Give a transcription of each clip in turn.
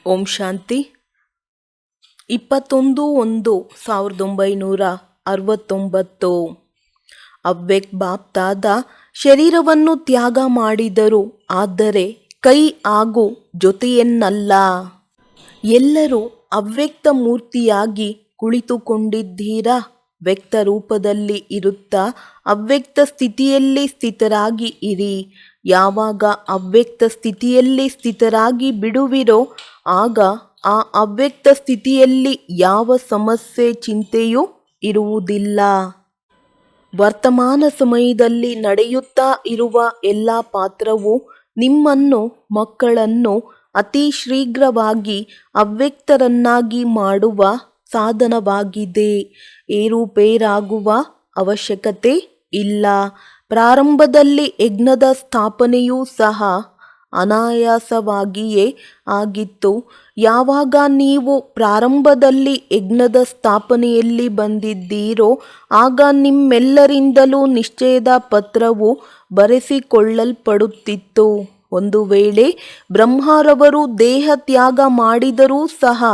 ಓಂ ಶಾಂತಿ. 21/1/1969 ಅವ್ಯಕ್ತ ಬಾಪ್ತಾದ ಶರೀರವನ್ನು ತ್ಯಾಗ ಮಾಡಿದರು, ಆದರೆ ಕೈ ಹಾಗೂ ಜೊತೆಯನ್ನಲ್ಲ. ಎಲ್ಲರೂ ಅವ್ಯಕ್ತ ಮೂರ್ತಿಯಾಗಿ ಕುಳಿತುಕೊಂಡಿದ್ದೀರಾ. ವ್ಯಕ್ತ ರೂಪದಲ್ಲಿ ಇರುತ್ತಾ ಅವ್ಯಕ್ತ ಸ್ಥಿತಿಯಲ್ಲಿ ಸ್ಥಿತರಾಗಿ ಇರಿ. ಯಾವಾಗ ಅವ್ಯಕ್ತ ಸ್ಥಿತಿಯಲ್ಲಿ ಸ್ಥಿತರಾಗಿ ಬಿಡುವಿರೋ ಆಗ ಆ ಅವ್ಯಕ್ತ ಸ್ಥಿತಿಯಲ್ಲಿ ಯಾವ ಸಮಸ್ಯೆ ಚಿಂತೆಯೂ ಇರುವುದಿಲ್ಲ. ವರ್ತಮಾನ ಸಮಯದಲ್ಲಿ ನಡೆಯುತ್ತಾ ಇರುವ ಎಲ್ಲ ಪಾತ್ರವು ನಿಮ್ಮನ್ನು ಮಕ್ಕಳನ್ನು ಅತಿ ಶೀಘ್ರವಾಗಿ ಅವ್ಯಕ್ತರನ್ನಾಗಿ ಮಾಡುವ ಸಾಧನವಾಗಿದೆ. ಏರುಪೇರಾಗುವ ಅವಶ್ಯಕತೆ ಇಲ್ಲ. ಪ್ರಾರಂಭದಲ್ಲಿ ಯಜ್ಞದ ಸ್ಥಾಪನೆಯೂ ಸಹ ಅನಾಯಾಸವಾಗಿಯೇ ಆಗಿತ್ತು. ಯಾವಾಗ ನೀವು ಪ್ರಾರಂಭದಲ್ಲಿ ಯಜ್ಞದ ಸ್ಥಾಪನೆಯಲ್ಲಿ ಬಂದಿದ್ದೀರೋ ಆಗ ನಿಮ್ಮೆಲ್ಲರಿಂದಲೂ ನಿಶ್ಚಯದ ಪತ್ರವು ಬರೆಸಿಕೊಳ್ಳಲ್ಪಡುತ್ತಿತ್ತು. ಒಂದು ವೇಳೆ ಬ್ರಹ್ಮರವರು ದೇಹ ತ್ಯಾಗ ಮಾಡಿದರೂ ಸಹ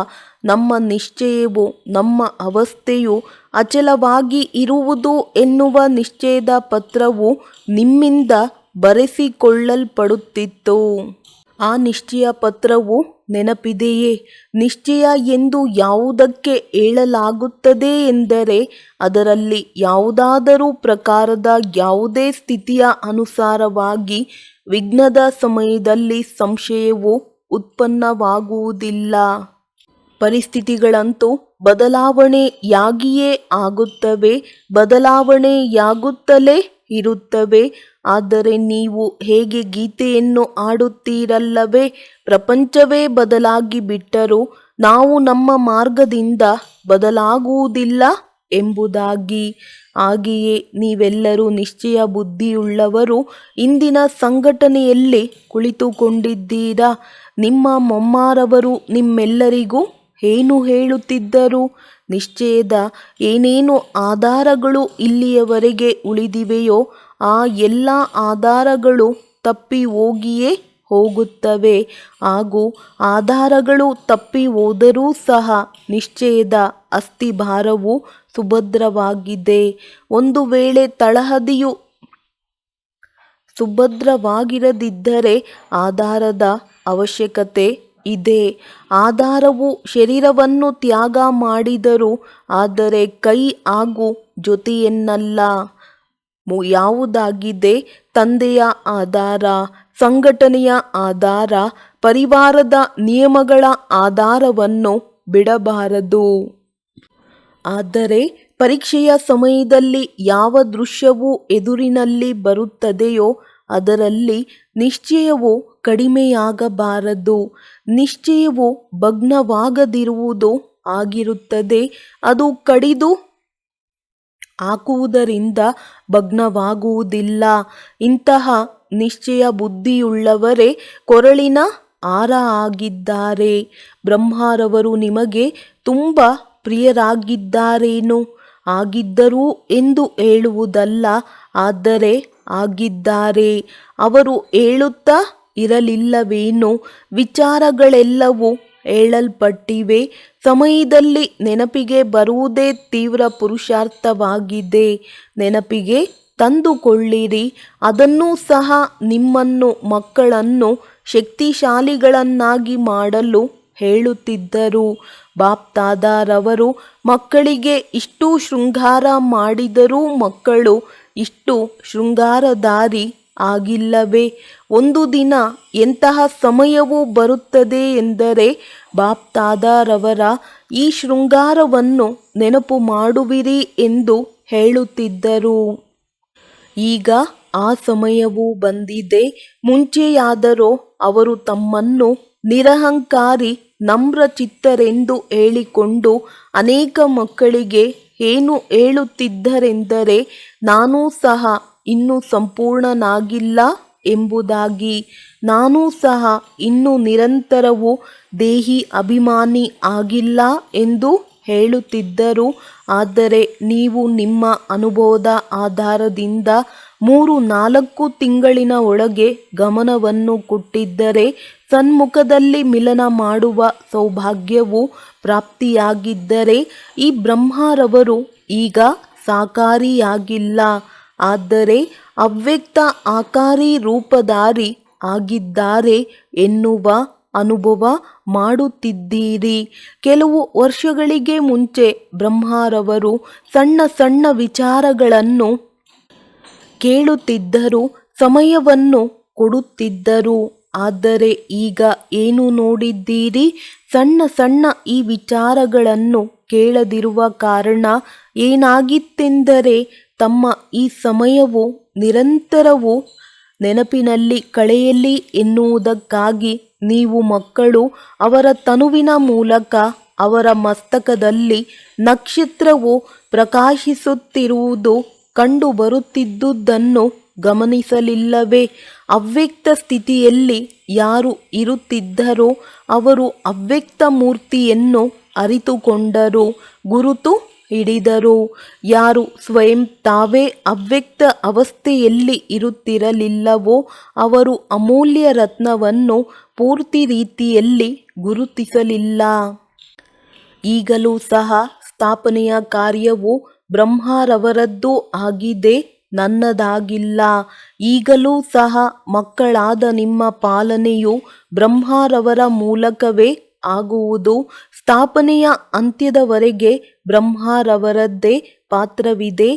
ನಮ್ಮ ನಿಶ್ಚಯವು, ನಮ್ಮ ಅವಸ್ಥೆಯು ಅಚಲವಾಗಿ ಇರುವುದು ಎನ್ನುವ ನಿಶ್ಚಯದ ಪತ್ರವು ನಿಮ್ಮಿಂದ ಬರೆಸಿಕೊಳ್ಳಲ್ಪಡುತ್ತಿತ್ತು. ಆ ನಿಶ್ಚಯ ಪತ್ರವು ನೆನಪಿದೆಯೇ? ನಿಶ್ಚಯ ಎಂದು ಯಾವುದಕ್ಕೆ ಹೇಳಲಾಗುತ್ತದೆ ಎಂದರೆ ಅದರಲ್ಲಿ ಯಾವುದಾದರೂ ಪ್ರಕಾರದ ಯಾವುದೇ ಸ್ಥಿತಿಯ ಅನುಸಾರವಾಗಿ ವಿಘ್ನದ ಸಮಯದಲ್ಲಿ ಸಂಶಯವು ಉತ್ಪನ್ನವಾಗುವುದಿಲ್ಲ. ಪರಿಸ್ಥಿತಿಗಳಂತೂ ಬದಲಾವಣೆಯಾಗಿಯೇ ಆಗುತ್ತವೆ, ಬದಲಾವಣೆಯಾಗುತ್ತಲೇ ಇರುತ್ತವೆ. ಆದರೆ ನೀವು ಹೇಗೆ ಗೀತೆಯನ್ನು ಆಡುತ್ತೀರಲ್ಲವೇ, ಪ್ರಪಂಚವೇ ಬದಲಾಗಿ ಬಿಟ್ಟರೂ ನಾವು ನಮ್ಮ ಮಾರ್ಗದಿಂದ ಬದಲಾಗುವುದಿಲ್ಲ ಎಂಬುದಾಗಿ. ಹಾಗೆಯೇ ನೀವೆಲ್ಲರೂ ನಿಶ್ಚಯ ಬುದ್ಧಿಯುಳ್ಳವರು ಇಂದಿನ ಸಂಘಟನೆಯಲ್ಲಿ ಕುಳಿತುಕೊಂಡಿದ್ದೀರಾ. ನಿಮ್ಮ ಮೊಮ್ಮರವರು ನಿಮ್ಮೆಲ್ಲರಿಗೂ ಏನು ಹೇಳುತ್ತಿದ್ದರು? ನಿಶ್ಚಯದ ಏನೇನು ಆಧಾರಗಳು ಇಲ್ಲಿಯವರೆಗೆ ಉಳಿದಿವೆಯೋ ಆ ಎಲ್ಲ ಆಧಾರಗಳು ತಪ್ಪಿ ಹೋಗಿಯೇ ಹೋಗುತ್ತವೆ. ಹಾಗೂ ಆಧಾರಗಳು ತಪ್ಪಿ ಹೋದರೂ ಸಹ ನಿಶ್ಚಯದ ಅಸ್ಥಿಭಾರವು ಸುಭದ್ರವಾಗಿದೆ. ಒಂದು ವೇಳೆ ತಳಹದಿಯು ಸುಭದ್ರವಾಗಿರದಿದ್ದರೆ ಆಧಾರದ ಅವಶ್ಯಕತೆ ಇದೆ. ಆಧಾರವು ಶರೀರವನ್ನು ತ್ಯಾಗ ಮಾಡಿದರು, ಆದರೆ ಕೈ ಹಾಗೂ ಜೊತೆಯನ್ನಲ್ಲ. ಯಾವುದಾಗಿದೆ? ತಂದೆಯ ಆಧಾರ, ಸಂಘಟನೆಯ ಆಧಾರ, ಪರಿವಾರದ ನಿಯಮಗಳ ಆಧಾರವನ್ನು ಬಿಡಬಾರದು. ಆದರೆ ಪರೀಕ್ಷೆಯ ಸಮಯದಲ್ಲಿ ಯಾವ ದೃಶ್ಯವು ಎದುರಿನಲ್ಲಿ ಬರುತ್ತದೆಯೋ ಅದರಲ್ಲಿ ನಿಶ್ಚಯವು ಕಡಿಮೆಯಾಗಬಾರದು. ನಿಶ್ಚಯವು ಭಗ್ನವಾಗದಿರುವುದು ಆಗಿರುತ್ತದೆ. ಅದು ಕಡಿದು ಹಾಕುವುದರಿಂದ ಭಗ್ನವಾಗುವುದಿಲ್ಲ. ಇಂತಹ ನಿಶ್ಚಯ ಬುದ್ಧಿಯುಳ್ಳವರೇ ಕೊರಳಿನ ಹಾರ ಆಗಿದ್ದಾರೆ. ಬ್ರಹ್ಮರವರು ನಿಮಗೆ ತುಂಬ ಪ್ರಿಯರಾಗಿದ್ದಾರೇನೋ? ಆಗಿದ್ದರು ಎಂದು ಹೇಳುವುದಲ್ಲ, ಆದರೆ ಆಗಿದ್ದಾರೆ. ಅವರು ಹೇಳುತ್ತಾ ಇರಲಿಲ್ಲವೇನೋ? ವಿಚಾರಗಳೆಲ್ಲವೂ ಹೇಳಲ್ಪಟ್ಟಿವೆ. ಸಮಯದಲ್ಲಿ ನೆನಪಿಗೆ ಬರುವುದೇ ತೀವ್ರ ಪುರುಷಾರ್ಥವಾಗಿದೆ. ನೆನಪಿಗೆ ತಂದುಕೊಳ್ಳಿರಿ. ಅದನ್ನೂ ಸಹ ನಿಮ್ಮನ್ನು ಮಕ್ಕಳನ್ನು ಶಕ್ತಿಶಾಲಿಗಳನ್ನಾಗಿ ಮಾಡಲು ಹೇಳುತ್ತಿದ್ದರು. ಬಾಪ್ದಾದರವರು ಮಕ್ಕಳಿಗೆ ಇಷ್ಟು ಶೃಂಗಾರ ಮಾಡಿದರೂ ಮಕ್ಕಳು ಇಷ್ಟು ಶೃಂಗಾರಧಾರಿ ಆಗಿಲ್ಲವೇ? ಒಂದು ದಿನ ಎಂತಹ ಸಮಯವು ಬರುತ್ತದೆ ಎಂದರೆ ಬಾಪ್ದಾದರವರ ಈ ಶೃಂಗಾರವನ್ನು ನೆನಪು ಮಾಡುವಿರಿ ಎಂದು ಹೇಳುತ್ತಿದ್ದರು. ಈಗ ಆ ಸಮಯವು ಬಂದಿದೆ. ಮುಂಚೆಯಾದರೋ ಅವರು ತಮ್ಮನ್ನು ನಿರಹಂಕಾರಿ ನಮ್ರಚಿತ್ತರೆಂದು ಹೇಳಿಕೊಂಡು ಅನೇಕ ಮಕ್ಕಳಿಗೆ ಏನು ಹೇಳುತ್ತಿದ್ದರೆಂದರೆ ನಾನೂ ಸಹ ಇನ್ನೂ ಸಂಪೂರ್ಣನಾಗಿಲ್ಲ ಎಂಬುದಾಗಿ. ನಾನೂ ಸಹ ಇನ್ನೂ ನಿರಂತರವೂ ದೇಹಿ ಅಭಿಮಾನಿ ಆಗಿಲ್ಲ ಎಂದು ಹೇಳುತ್ತಿದ್ದರು. ಆದರೆ ನೀವು ನಿಮ್ಮ ಅನುಭವದ ಆಧಾರದಿಂದ 3-4 ತಿಂಗಳಿನ ಒಳಗೆ ಗಮನವನ್ನು ಕೊಟ್ಟಿದ್ದರೆ ಸನ್ಮುಖದಲ್ಲಿ ಮಿಲನ ಮಾಡುವ ಸೌಭಾಗ್ಯವು ಪ್ರಾಪ್ತಿಯಾಗಿದ್ದರೆ ಈ ಬ್ರಹ್ಮರವರು ಈಗ ಸಾಕಾರಿಯಾಗಿಲ್ಲ, ಆದರೆ ಅವ್ಯಕ್ತ ಆಕಾರಿ ರೂಪಧಾರಿ ಆಗಿದ್ದಾರೆ ಎನ್ನುವ ಅನುಭವ ಮಾಡುತ್ತಿದ್ದೀರಿ. ಕೆಲವು ವರ್ಷಗಳಿಗೆ ಮುಂಚೆ ಬ್ರಹ್ಮರವರು ಸಣ್ಣ ಸಣ್ಣ ವಿಚಾರಗಳನ್ನು ಕೇಳುತ್ತಿದ್ದರು, ಸಮಯವನ್ನು ಕೊಡುತ್ತಿದ್ದರು. ಆದರೆ ಈಗ ಏನು ನೋಡಿದ್ದೀರಿ? ಸಣ್ಣ ಸಣ್ಣ ಈ ವಿಚಾರಗಳನ್ನು ಕೇಳದಿರುವ ಕಾರಣ ಏನಾಗಿತ್ತೆಂದರೆ, ತಮ್ಮ ಈ ಸಮಯವು ನಿರಂತರವೂ ನೆನಪಿನಲ್ಲಿ ಕಳೆಯಲಿ ಎನ್ನುವುದಕ್ಕಾಗಿ ನೀವು ಮಕ್ಕಳು ಅವರ ತನುವಿನ ಮೂಲಕ ಅವರ ಮಸ್ತಕದಲ್ಲಿ ನಕ್ಷತ್ರವು ಪ್ರಕಾಶಿಸುತ್ತಿರುವುದು ಕಂಡುಬರುತ್ತಿದ್ದುದನ್ನು ಗಮನಿಸಲಿಲ್ಲವೇ? ಅವ್ಯಕ್ತ ಸ್ಥಿತಿಯಲ್ಲಿ ಯಾರು ಇರುತ್ತಿದ್ದರೋ ಅವರು ಅವ್ಯಕ್ತ ಮೂರ್ತಿಯನ್ನು ಅರಿತುಕೊಂಡರು, ಗುರುತು ಹಿಡಿದರು. ಯಾರು ಸ್ವಯಂ ತಾವೇ ಅವ್ಯಕ್ತ ಅವಸ್ಥೆಯಲ್ಲಿ ಇರುತ್ತಿರಲಿಲ್ಲವೋ ಅವರು ಅಮೂಲ್ಯ ರತ್ನವನ್ನು ಪೂರ್ತಿ ರೀತಿಯಲ್ಲಿ ಗುರುತಿಸಲಿಲ್ಲ. ಈಗಲೂ ಸಹ ಸ್ಥಾಪನೆಯ ಕಾರ್ಯವು ಬ್ರಹ್ಮರವರದ್ದು ಆಗಿದೆ, ನನ್ನದಾಗಿಲ್ಲ. ಈಗಲೂ ಸಹ ಮಕ್ಕಳಾದ ನಿಮ್ಮ ಪಾಲನೆಯು ಬ್ರಹ್ಮರವರ ಮೂಲಕವೇ ಆಗುವುದು. ಸ್ಥಾಪನೆಯ ಅಂತ್ಯದವರೆಗೆ ಬ್ರಹ್ಮರವರದ್ದೇ ಪಾತ್ರವಿದೆ.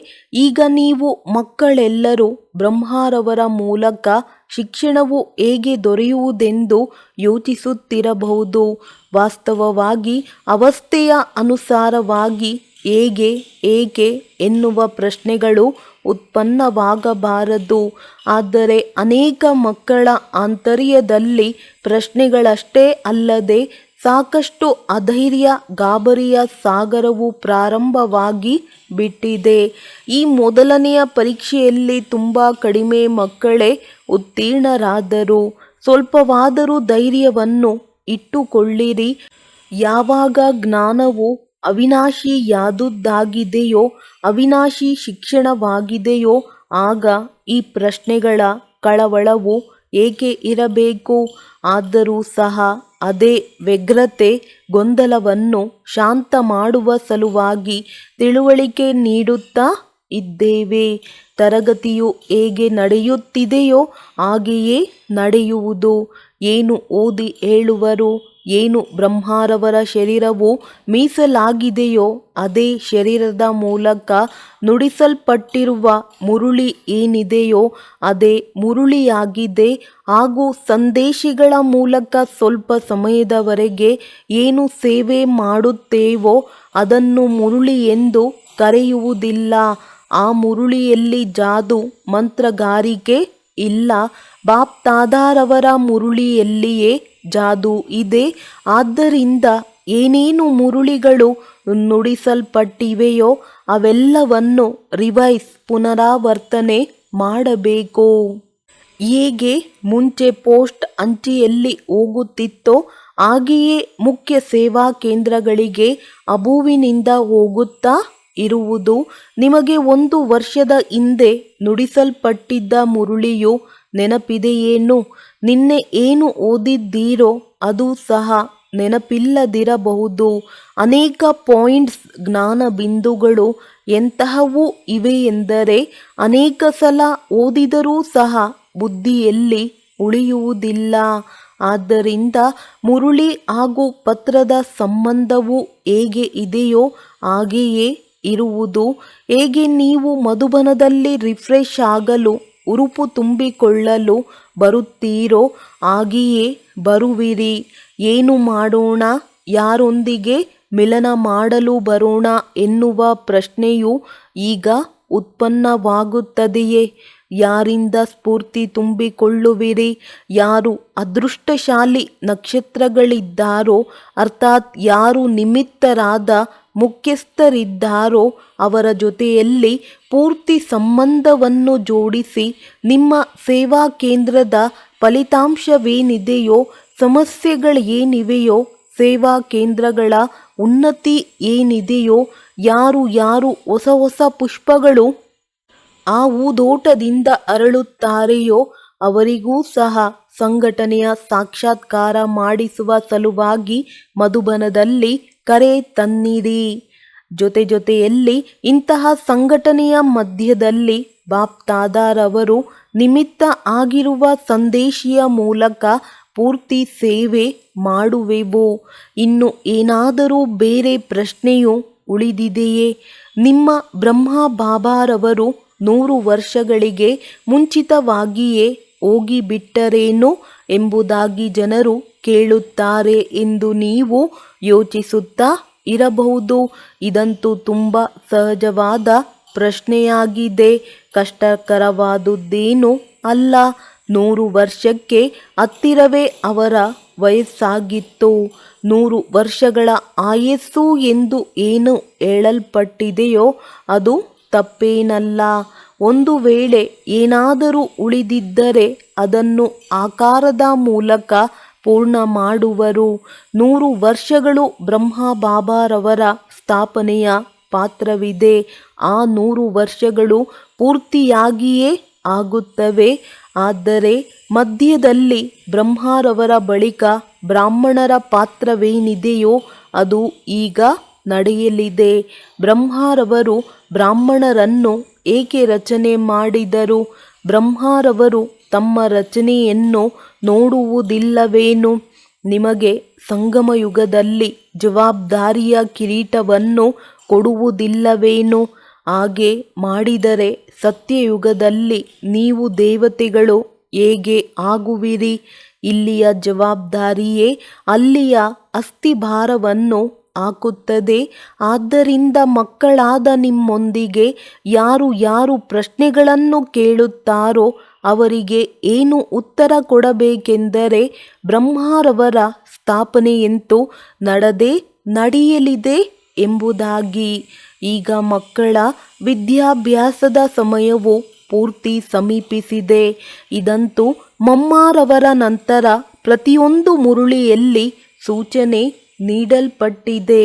ಈಗ ನೀವು ಮಕ್ಕಳೆಲ್ಲರೂ ಬ್ರಹ್ಮರವರ ಮೂಲಕ ಶಿಕ್ಷಣವು ಹೇಗೆ ದೊರೆಯುವುದೆಂದು ಯೋಚಿಸುತ್ತಿರಬಹುದು. ವಾಸ್ತವವಾಗಿ ಅವಸ್ಥೆಯ ಅನುಸಾರವಾಗಿ ಹೇಗೆ, ಏಕೆ ಎನ್ನುವ ಪ್ರಶ್ನೆಗಳು ಉತ್ಪನ್ನವಾಗಬಾರದು. ಆದರೆ ಅನೇಕ ಮಕ್ಕಳ ಆಂತರ್ಯದಲ್ಲಿ ಪ್ರಶ್ನೆಗಳಷ್ಟೇ ಅಲ್ಲದೆ ಸಾಕಷ್ಟು ಅಧೈರ್ಯ, ಗಾಬರಿಯ ಸಾಗರವು ಪ್ರಾರಂಭವಾಗಿ ಬಿಟ್ಟಿದೆ. ಈ ಮೊದಲನೆಯ ಪರೀಕ್ಷೆಯಲ್ಲಿ ತುಂಬ ಕಡಿಮೆ ಮಕ್ಕಳೇ ಉತ್ತೀರ್ಣರಾದರು. ಸ್ವಲ್ಪವಾದರೂ ಧೈರ್ಯವನ್ನು ಇಟ್ಟುಕೊಳ್ಳಿರಿ. ಯಾವಾಗ ಜ್ಞಾನವು ಅವಿನಾಶಿಯಾದುದಾಗಿದೆಯೋ, ಅವಿನಾಶಿ ಶಿಕ್ಷಣವಾಗಿದೆಯೋ ಆಗ ಈ ಪ್ರಶ್ನೆಗಳ ಕಳವಳವು ಏಕೆ ಇರಬೇಕು? ಆದರೂ ಸಹ ಅದೇ ವ್ಯಗ್ರತೆ, ಗೊಂದಲವನ್ನು ಶಾಂತ ಮಾಡುವ ಸಲುವಾಗಿ ತಿಳುವಳಿಕೆ ನೀಡುತ್ತಾ ಇದ್ದೇವೆ. ತರಗತಿಯು ಹೇಗೆ ನಡೆಯುತ್ತಿದೆಯೋ ಹಾಗೆಯೇ ನಡೆಯುವುದು. ಏನು ಓದಿ ಹೇಳುವರು, ಏನು ಬ್ರಹ್ಮರವರ ಶರೀರವು ಮೀಸಲಾಗಿದೆಯೋ ಅದೇ ಶರೀರದ ಮೂಲಕ ನುಡಿಸಲ್ಪಟ್ಟಿರುವ ಮುರುಳಿ ಏನಿದೆಯೋ ಅದೇ ಮುರುಳಿಯಾಗಿದೆ. ಹಾಗೂ ಸಂದೇಶಗಳ ಮೂಲಕ ಸ್ವಲ್ಪ ಸಮಯದವರೆಗೆ ಏನು ಸೇವೆ ಮಾಡುತ್ತೇವೋ ಅದನ್ನು ಮುರುಳಿ ಎಂದು ಕರೆಯುವುದಿಲ್ಲ. ಆ ಮುರುಳಿಯಲ್ಲಿ ಜಾದು, ಮಂತ್ರಗಾರಿಕೆ ಇಲ್ಲ. ಬಾಪ್ ದಾದಾರವರ ಮುರುಳಿಯಲ್ಲಿಯೇ ಜಾದು ಇದೆ. ಆದ್ದರಿಂದ ಏನೇನು ಮುರುಳಿಗಳು ನುಡಿಸಲ್ಪಟ್ಟಿವೆಯೋ ಅವೆಲ್ಲವನ್ನು ರಿವೈಸ್, ಪುನರಾವರ್ತನೆ ಮಾಡಬೇಕು. ಹೇಗೆ ಮುಂಚೆ ಪೋಸ್ಟ್ ಅಂಚೆಯಲ್ಲಿ ಹೋಗುತ್ತಿತ್ತೋ ಹಾಗೆಯೇ ಮುಖ್ಯ ಸೇವಾ ಕೇಂದ್ರಗಳಿಗೆ ಅಬುವಿನಿಂದ ಹೋಗುತ್ತಾ ಇರುವುದು. ನಿಮಗೆ 1 ವರ್ಷದ ಹಿಂದೆ ನುಡಿಸಲ್ಪಟ್ಟಿದ್ದ ಮುರುಳಿಯು ನೆನಪಿದೆಯೇನು? ನಿನ್ನೆ ಏನು ಓದಿದ್ದೀರೋ ಅದು ಸಹ ನೆನಪಿಲ್ಲದಿರಬಹುದು. ಅನೇಕ ಪಾಯಿಂಟ್ಸ್, ಜ್ಞಾನ ಬಿಂದುಗಳು ಎಂತಹವು ಇವೆಯೆಂದರೆ ಅನೇಕ ಸಲ ಓದಿದರೂ ಸಹ ಬುದ್ಧಿಯಲ್ಲಿ ಉಳಿಯುವುದಿಲ್ಲ. ಆದ್ದರಿಂದ ಮುರುಳಿ ಹಾಗೂ ಪತ್ರದ ಸಂಬಂಧವು ಹೇಗೆ ಇದೆಯೋ ಹಾಗೆಯೇ ಇರುವುದು. ಹೇಗೆ ನೀವು ಮಧುಬನದಲ್ಲಿ ರಿಫ್ರೆಶ್ ಆಗಲು, ಹುರುಪು ತುಂಬಿಕೊಳ್ಳಲು ಬರುತ್ತೀರೋ ಹಾಗೆಯೇ ಬರುವಿರಿ. ಏನು ಮಾಡೋಣ, ಯಾರೊಂದಿಗೆ ಮಿಲನ ಮಾಡಲು ಬರೋಣ ಎನ್ನುವ ಪ್ರಶ್ನೆಯು ಈಗ ಉತ್ಪನ್ನವಾಗುತ್ತದೆಯೇ? ಯಾರಿಂದ ಸ್ಫೂರ್ತಿ ತುಂಬಿಕೊಳ್ಳುವಿರಿ? ಯಾರು ಅದೃಷ್ಟಶಾಲಿ ನಕ್ಷತ್ರಗಳಿದ್ದಾರೋ, ಅರ್ಥಾತ್ ಯಾರು ನಿಮಿತ್ತರಾದ ಮುಖ್ಯಸ್ಥರಿದ್ದಾರೋ ಅವರ ಜೊತೆಯಲ್ಲಿ ಪೂರ್ತಿ ಸಂಬಂಧವನ್ನು ಜೋಡಿಸಿ ನಿಮ್ಮ ಸೇವಾ ಕೇಂದ್ರದ ಫಲಿತಾಂಶವೇನಿದೆಯೋ, ಸಮಸ್ಯೆಗಳೇನಿವೆಯೋ, ಸೇವಾ ಕೇಂದ್ರಗಳ ಉನ್ನತಿ ಏನಿದೆಯೋ, ಯಾರು ಯಾರು ಹೊಸ ಹೊಸ ಪುಷ್ಪಗಳು ಆ ಹೂದೋಟದಿಂದ ಅರಳುತ್ತಾರೆಯೋ ಅವರಿಗೂ ಸಹ ಸಂಘಟನೆಯ ಸಾಕ್ಷಾತ್ಕಾರ ಮಾಡಿಸುವ ಸಲುವಾಗಿ ಮಧುಬನದಲ್ಲಿ ಕರೆ ತನ್ನಿರಿ. ಜೊತೆಯಲ್ಲಿ ಇಂತಹ ಸಂಘಟನೆಯ ಮಧ್ಯದಲ್ಲಿ ಬಾಪ್ದಾದಾರವರು ನಿಮಿತ್ತ ಆಗಿರುವ ಸಂದೇಶಿಯ ಮೂಲಕ ಪೂರ್ತಿ ಸೇವೆ ಮಾಡುವೆವು. ಇನ್ನು ಏನಾದರೂ ಬೇರೆ ಪ್ರಶ್ನೆಯು ಉಳಿದಿದೆಯೇ? ನಿಮ್ಮ ಬ್ರಹ್ಮ ಬಾಬಾರವರು 100 ವರ್ಷಗಳಿಗೆ ಮುಂಚಿತವಾಗಿಯೇ ಹೋಗಿಬಿಟ್ಟರೇನೋ ಎಂಬುದಾಗಿ ಜನರು ಕೇಳುತ್ತಾರೆ ಎಂದು ನೀವು ಯೋಚಿಸುತ್ತಾ ಇರಬಹುದು. ಇದಂತೂ ತುಂಬ ಸಹಜವಾದ ಪ್ರಶ್ನೆಯಾಗಿದೆ, ಕಷ್ಟಕರವಾದುದೇನೂ ಅಲ್ಲ. 100 ವರ್ಷಕ್ಕೆ ಹತ್ತಿರವೇ ಅವರ ವಯಸ್ಸಾಗಿತ್ತು. 100 ವರ್ಷಗಳ ಆಯಸ್ಸು ಎಂದು ಏನು ಹೇಳಲ್ಪಟ್ಟಿದೆಯೋ ಅದು ತಪ್ಪೇನಲ್ಲ. ಒಂದು ವೇಳೆ ಏನಾದರೂ ಉಳಿದಿದ್ದರೆ ಅದನ್ನು ಆಕಾರದ ಮೂಲಕ ಪೂರ್ಣ ಮಾಡುವರು. 100 ವರ್ಷಗಳು ಬ್ರಹ್ಮ ಬಾಬಾರವರ ಸ್ಥಾಪನೆಯ ಪಾತ್ರವಿದೆ. ಆ 100 ವರ್ಷಗಳು ಪೂರ್ತಿಯಾಗಿಯೇ ಆಗುತ್ತವೆ. ಆದರೆ ಮಧ್ಯದಲ್ಲಿ ಬ್ರಹ್ಮರವರ ಬಳಿಕ ಬ್ರಾಹ್ಮಣರ ಪಾತ್ರವೇನಿದೆಯೋ ಅದು ಈಗ ನಡೆಯಲಿದೆ. ಬ್ರಹ್ಮರವರು ಬ್ರಾಹ್ಮಣರನ್ನು ಏಕೆ ರಚನೆ ಮಾಡಿದರು? ಬ್ರಹ್ಮರವರು ತಮ್ಮ ರಚನೆಯನ್ನು ನೋಡುವುದಿಲ್ಲವೇನು? ನಿಮಗೆ ಸಂಗಮಯುಗದಲ್ಲಿ ಜವಾಬ್ದಾರಿಯ ಕಿರೀಟವನ್ನು ಕೊಡುವುದಿಲ್ಲವೇನು? ಹಾಗೆ ಮಾಡಿದರೆ ಸತ್ಯಯುಗದಲ್ಲಿ ನೀವು ದೇವತೆಗಳು ಹೇಗೆ ಆಗುವಿರಿ? ಇಲ್ಲಿಯ ಜವಾಬ್ದಾರಿಯೇ ಅಲ್ಲಿಯ ಅಸ್ಥಿಭಾರವನ್ನು ಹಾಕುತ್ತದೆ. ಆದ್ದರಿಂದ ಮಕ್ಕಳಾದ ನಿಮ್ಮೊಂದಿಗೆ ಯಾರು ಪ್ರಶ್ನೆಗಳನ್ನು ಕೇಳುತ್ತಾರೋ ಅವರಿಗೆ ಏನು ಉತ್ತರ ಕೊಡಬೇಕೆಂದರೆ, ಬ್ರಹ್ಮರವರ ಸ್ಥಾಪನೆಯಂತೂ ನಡೆಯಲಿದೆ ಎಂಬುದಾಗಿ. ಈಗ ಮಕ್ಕಳ ವಿದ್ಯಾಭ್ಯಾಸದ ಸಮಯವು ಪೂರ್ತಿ ಸಮೀಪಿಸಿದೆ. ಇದಂತೂ ಮಮ್ಮಾರವರ ನಂತರ ಪ್ರತಿಯೊಂದು ಮುರುಳಿಯಲ್ಲಿ ಸೂಚನೆ ನೀಡಲ್ಪಟ್ಟಿದೆ.